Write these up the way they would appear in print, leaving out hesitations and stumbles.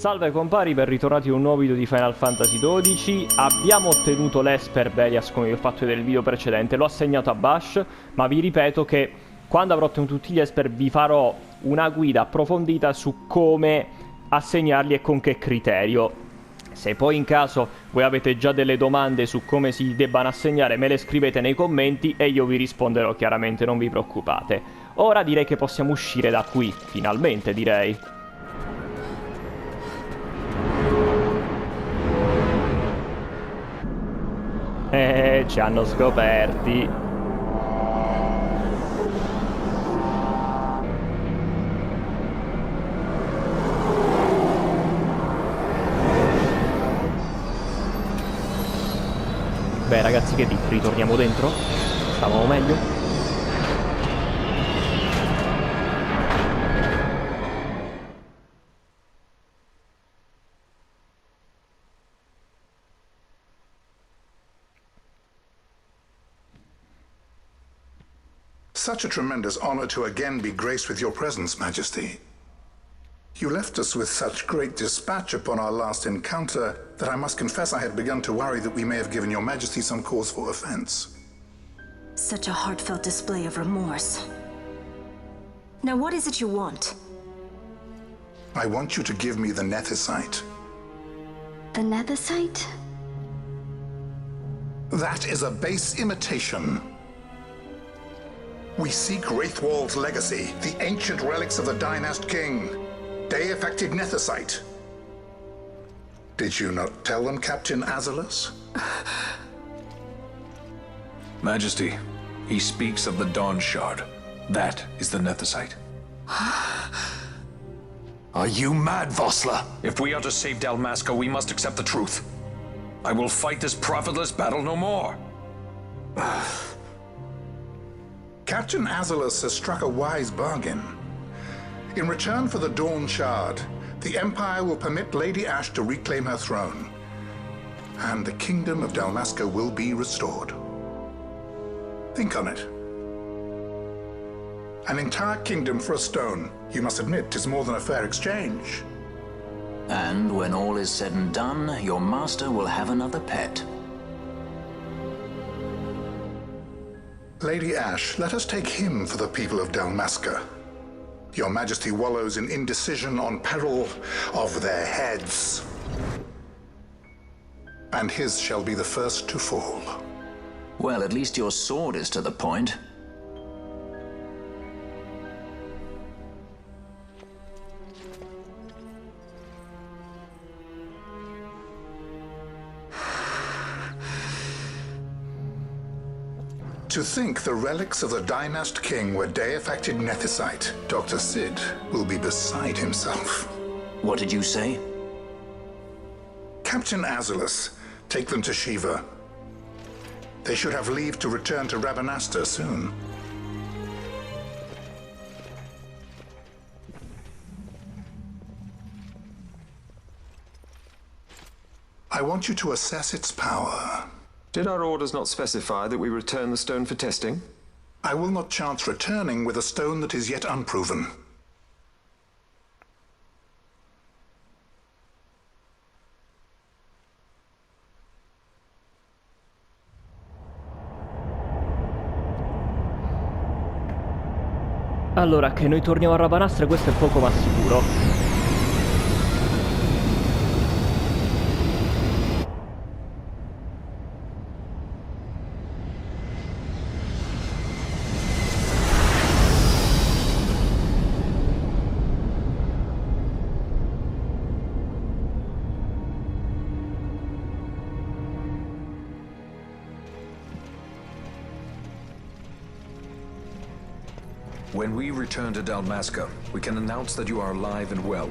Salve compari, ben ritornati in un nuovo video di Final Fantasy XII. Abbiamo ottenuto l'Esper Belias come vi ho fatto vedere nel video precedente, l'ho assegnato a Bash, ma vi ripeto che quando avrò ottenuto tutti gli Esper vi farò una guida approfondita su come assegnarli e con che criterio. Se poi in caso voi avete già delle domande su come si debbano assegnare, me le scrivete nei commenti e io vi risponderò chiaramente, non vi preoccupate. Ora direi che possiamo uscire da qui, finalmente direi. Ci hanno scoperti. Beh ragazzi, che dite? Ritorniamo dentro? Stavamo meglio? Such a tremendous honor to again be graced with your presence, Majesty. You left us with such great dispatch upon our last encounter that I must confess I had begun to worry that we may have given your Majesty some cause for offense. Such a heartfelt display of remorse. Now what is it you want? I want you to give me the Nethicite. The Nethicite? That is a base imitation. We seek Wraithwald's legacy, the ancient relics of the Dynast King. Day-affected Nethicite. Did you not tell them, Captain Azalus? Majesty, he speaks of the Dawn Shard. That is the Nethicite. Are you mad, Vossler? If we are to save Dalmasca, we must accept the truth. I will fight this profitless battle no more. Captain Azalus has struck a wise bargain. In return for the Dawn Shard, the Empire will permit Lady Ashe to reclaim her throne, and the Kingdom of Dalmasca will be restored. Think on it. An entire kingdom for a stone. You must admit, is more than a fair exchange. And when all is said and done, your master will have another pet. Lady Ashe, let us take him for the people of Dalmasca. Your Majesty wallows in indecision on peril of their heads. And his shall be the first to fall. Well, at least your sword is to the point. To think the relics of the Dynast King were day-affected Nethicite, Dr. Sid will be beside himself. What did you say? Captain Azalus, take them to Shiva. They should have leave to return to Rabanastre soon. I want you to assess its power. Did our orders not specify that we return the stone for testing? I will not chance returning with a stone that is yet unproven. Allora, che noi torniamo a Rabanastre, questo è poco ma sicuro. When we return to Dalmasca, we can announce that you are alive and well.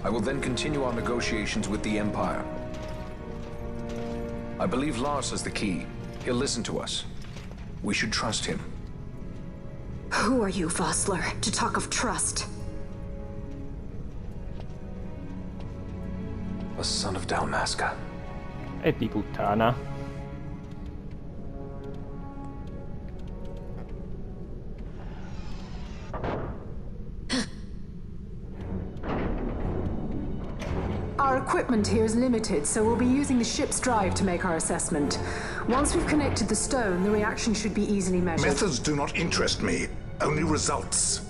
I will then continue our negotiations with the Empire. I believe Lars has the key. He'll listen to us. We should trust him. Who are you, Vossler, to talk of trust? A son of Dalmasca. E di puttana. equipment here is limited, so we'll be using the ship's drive to make our assessment. Once we've connected the stone, the reaction should be easily measured. Methods do not interest me, only results.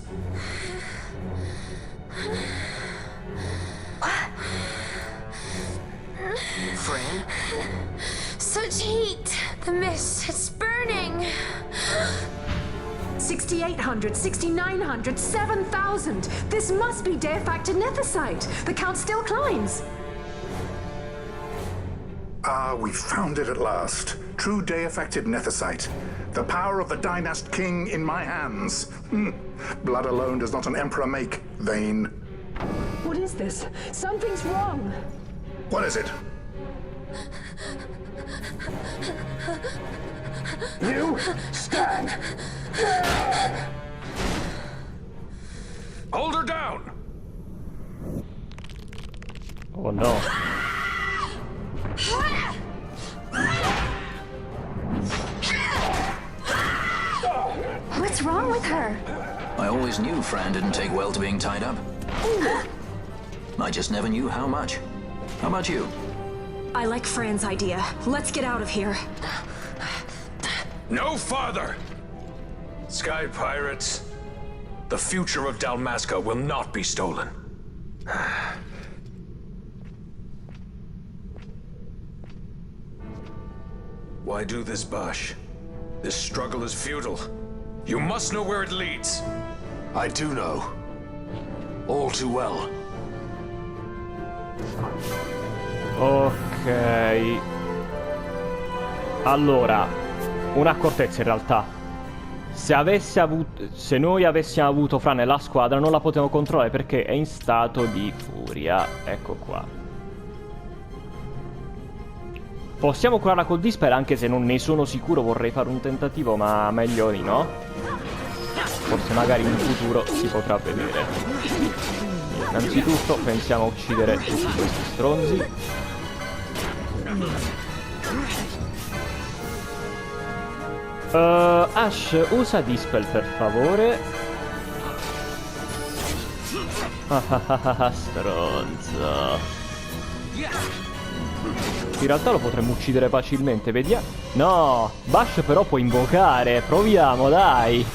Fran? Such heat! The mist, it's burning! 6,800, 6,900, 7,000! This must be day-affected nethicite! The count still climbs! Ah, we found it at last. True day-affected nethicite. The power of the Dynast King in my hands. Blood alone does not an emperor make, Vayne. What is this? Something's wrong! What is it? You stand! Hold her down! Oh no. What's wrong with her? I always knew Fran didn't take well to being tied up. I just never knew how much. How about you? I like Fran's idea. Let's get out of here. No farther! Sky Pirates, the future of Dalmasca will not be stolen. Why do this, Bash? This struggle is futile. You must know where it leads. I do know. All too well. Ok. Allora, un'accortezza in realtà. Se noi avessimo avuto Fran nella squadra non la potevo controllare perché è in stato di furia. Ecco qua. Possiamo curarla col Dispel anche se non ne sono sicuro, vorrei fare un tentativo ma meglio di no. Forse magari in futuro si potrà vedere. Innanzitutto pensiamo a uccidere tutti questi stronzi. Ash, usa Dispel per favore. Stronzo. In realtà lo potremmo uccidere facilmente, vediamo. No, Bash però può invocare. Proviamo, dai.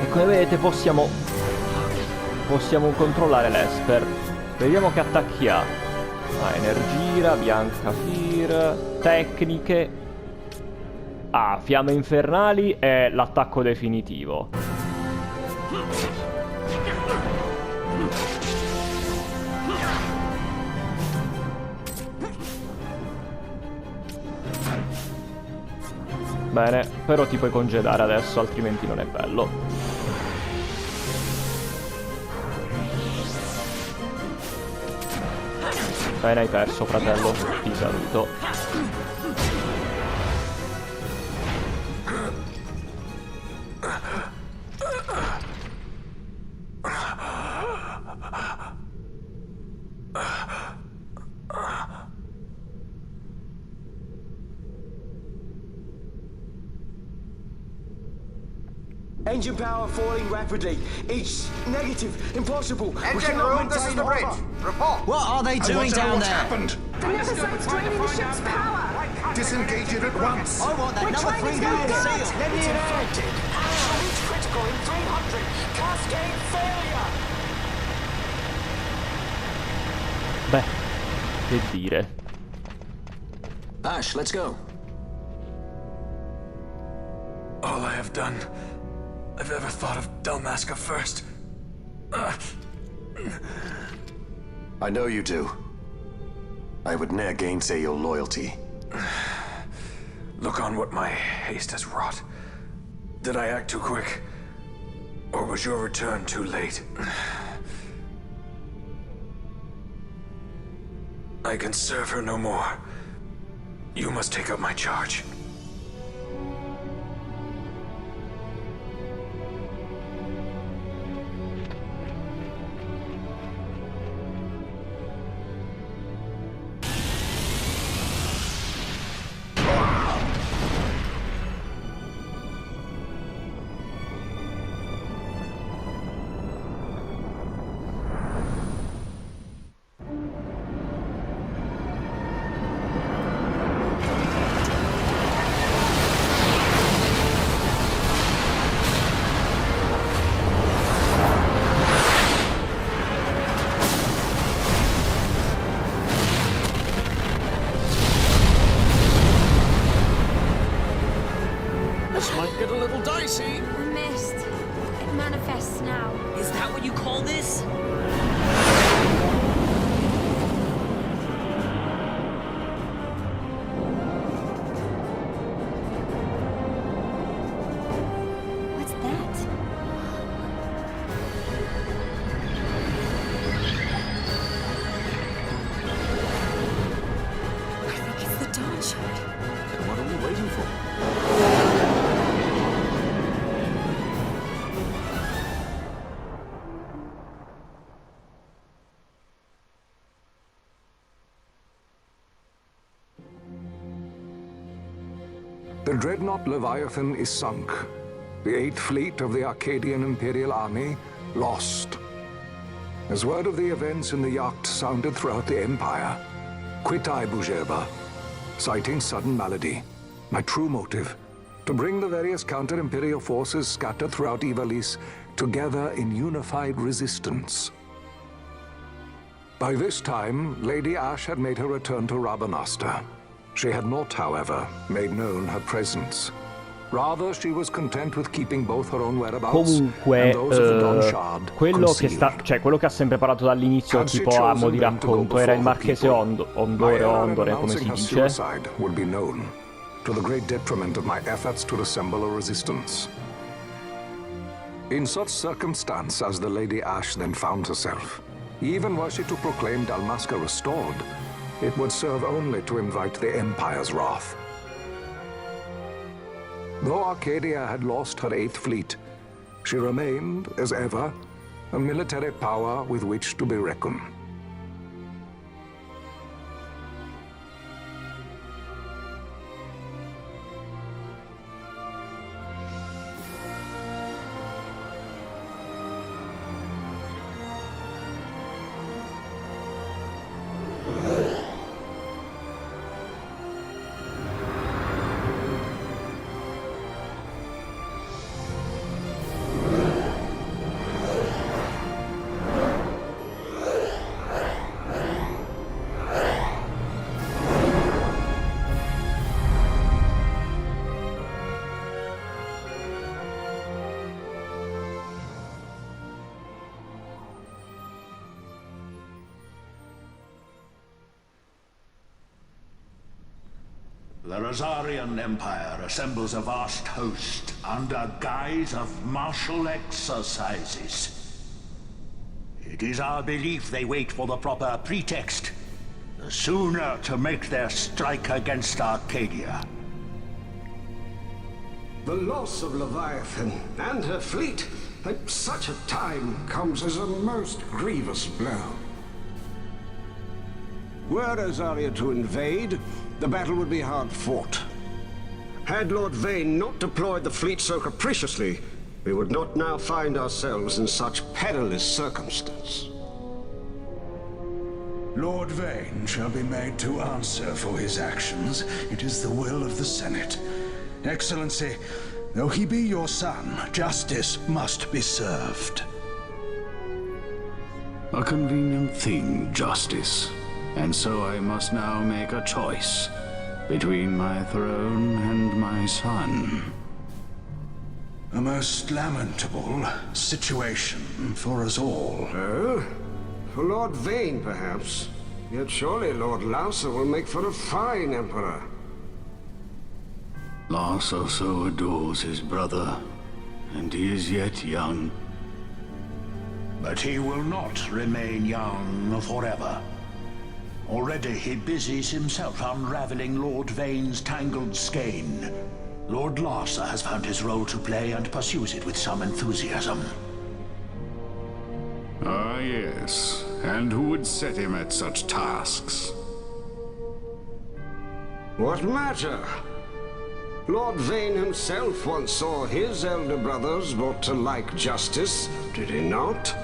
E come vedete possiamo controllare l'Esper. Vediamo che attacchi ha. Energia, Bianca Fir, tecniche. Fiamme infernali è l'attacco definitivo. Bene, però ti puoi congedare adesso, altrimenti non è bello. Bene, hai perso, fratello. Ti saluto. Engine power falling rapidly. Each negative, impossible. Engine room, this is the bridge. Report. What are they doing down there? Happened? The nethicite's draining the ship's power! Disengage it at once. I want that We're number trying 3 to get million it. seal. Let me in. Infected. Reach critical in 300. Cascade failure. Beh, che dire. Ash, let's go. All I have done, I've ever thought of Dalmasca first. I know you do. I would ne'er gainsay your loyalty. Look on what my haste has wrought. Did I act too quick? Or was your return too late? I can serve her no more. You must take up my charge. dawn shard. Then what are we waiting for? The dreadnought Leviathan is sunk. The 8th Fleet of the Arcadian Imperial Army lost. As word of the events in the yacht sounded throughout the Empire, quit I Bujeba, citing sudden malady. My true motive, to bring the various counter-imperial forces scattered throughout Ivalice together in unified resistance. By this time, Lady Ash had made her return to Rabanastre. She had not, however, made known her presence. Rather, she was content with keeping both her own whereabouts and those of the Dawn Shard quello che concealed. quello che ha sempre parlato dall'inizio, tipo a mo' di racconto, era il marchese Ondore, come si dice. Suicide would be known, to the great detriment of my efforts to assemble a resistance. In such circumstance as the Lady Ash then found herself, even were she to proclaim Dalmasca restored, it would serve only to invite the Empire's wrath. Though Arcadia had lost her 8th Fleet, she remained, as ever, a military power with which to be reckoned. The Rosarian Empire assembles a vast host under guise of martial exercises. It is our belief they wait for the proper pretext, the sooner to make their strike against Arcadia. The loss of Leviathan and her fleet at such a time comes as a most grievous blow. Were Rosaria to invade, the battle would be hard fought. Had Lord Vane not deployed the fleet so capriciously, we would not now find ourselves in such perilous circumstance. Lord Vane shall be made to answer for his actions. It is the will of the Senate. Excellency, though he be your son, justice must be served. A convenient thing, justice. And so I must now make a choice between my throne and my son. A most lamentable situation for us all. Oh? For Lord Vane, perhaps. Yet surely Lord Lauser will make for a fine emperor. Lauser so adores his brother, and he is yet young. But he will not remain young forever. Already he busies himself unraveling Lord Vane's tangled skein. Lord Larsa has found his role to play and pursues it with some enthusiasm. Ah, yes. And who would set him at such tasks? What matter? Lord Vane himself once saw his elder brothers brought to like justice, did he not?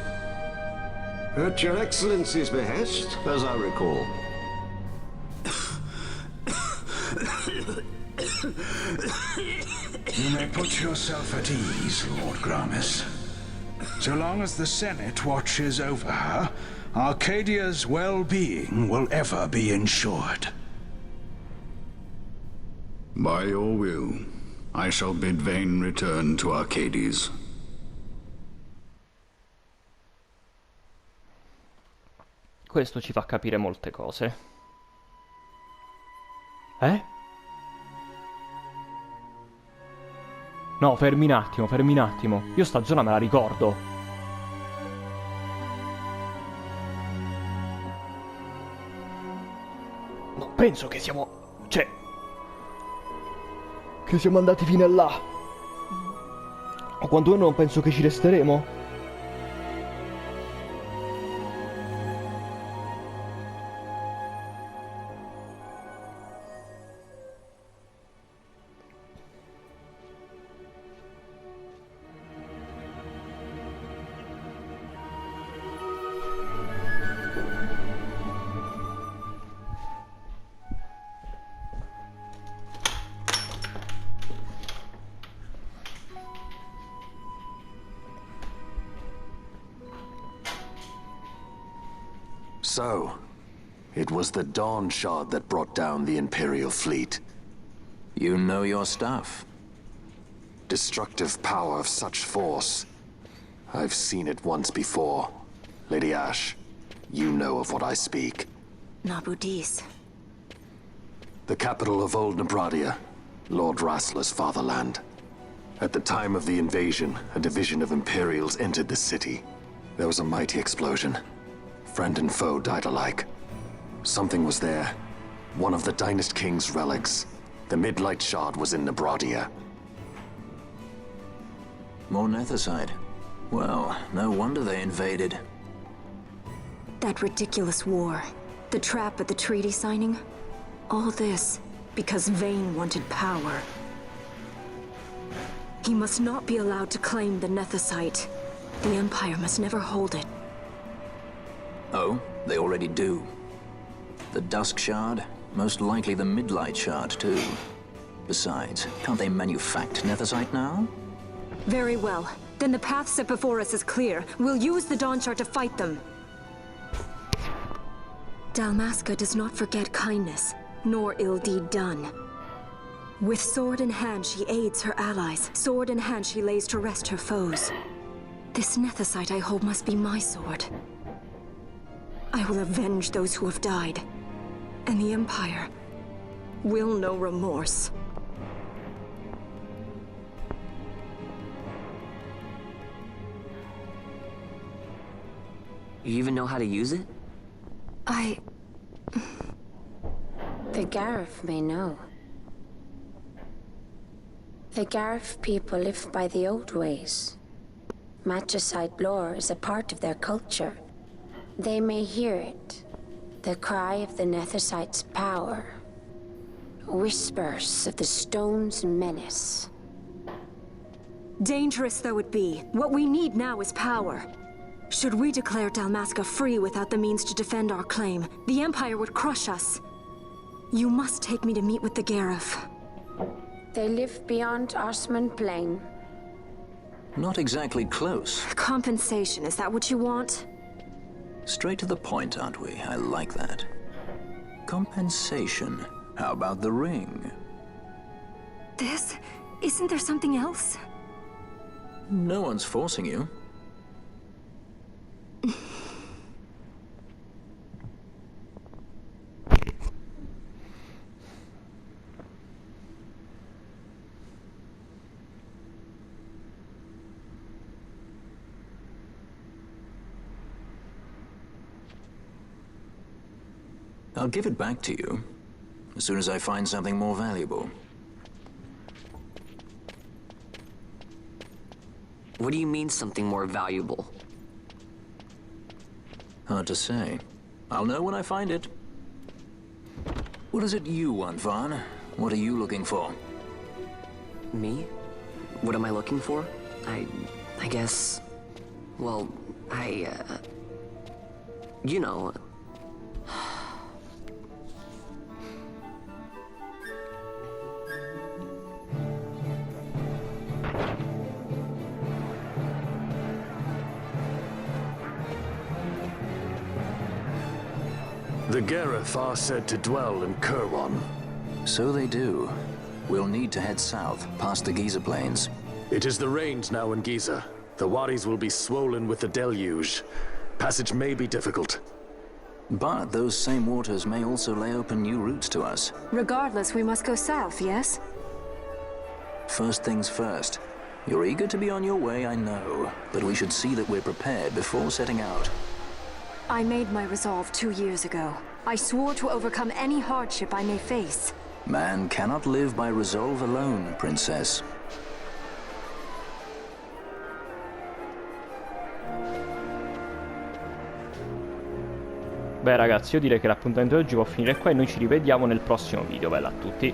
At your Excellency's behest, as I recall. You may put yourself at ease, Lord Gramis. So long as the Senate watches over her, Arcadia's well-being will ever be ensured. By your will, I shall bid Vane return to Arcades. Questo ci fa capire molte cose. Eh? No, fermi un attimo. Io sta zona me la ricordo. No, penso che siamo... Cioè, che siamo andati fino a là. O quantomeno non penso che ci resteremo. So, it was the Dawn Shard that brought down the Imperial fleet. You know your stuff. Destructive power of such force. I've seen it once before. Lady Ash, you know of what I speak. Nabudis. The capital of Old Nebradia, Lord Rassler's fatherland. At the time of the invasion, a division of Imperials entered the city. There was a mighty explosion. Friend and foe died alike. Something was there. One of the Dynast King's relics. The Midlight Shard was in Nebradia. More Nethicite. Well, no wonder they invaded. That ridiculous war. The trap at the treaty signing. All this because Vayne wanted power. He must not be allowed to claim the Nethicite. The Empire must never hold it. Oh, they already do. The Dusk Shard, most likely the Midlight Shard too. Besides, can't they manufacture Nethicite now? Very well. Then the path set before us is clear. We'll use the Dawn Shard to fight them. Dalmasca does not forget kindness, nor ill deed done. With sword in hand, she aids her allies. Sword in hand, she lays to rest her foes. This Nethicite I hold must be my sword. I will avenge those who have died, and the Empire will know remorse. You even know how to use it? The Garif may know. The Garif people live by the old ways. Matricide lore is a part of their culture. They may hear it. The cry of the Nethicite's power. Whispers of the stone's menace. Dangerous though it be, what we need now is power. Should we declare Dalmasca free without the means to defend our claim, the Empire would crush us. You must take me to meet with the Garif. They live beyond Osman Plain. Not exactly close. Compensation, is that what you want? Straight to the point, aren't we? I like that. Compensation. How about the ring? This? Isn't there something else? No one's forcing you. I'll give it back to you as soon as I find something more valuable. What do you mean something more valuable? Hard to say. I'll know when I find it. What is it you want, Vaughn? What are you looking for? Me? What am I looking for? I guess... Well, you know... The Garif are said to dwell in Kirwan. So they do. We'll need to head south, past the Giza Plains. It is the rains now in Giza. The wadis will be swollen with the deluge. Passage may be difficult. But those same waters may also lay open new routes to us. Regardless, we must go south, yes? First things first. You're eager to be on your way, I know. But we should see that we're prepared before setting out. I made my resolve 2 years ago. I swore to overcome any hardship I may face. Man cannot live by resolve alone, Princess. Beh ragazzi, io direi che l'appuntamento di oggi può finire qua e noi ci rivediamo nel prossimo video. Bella a tutti.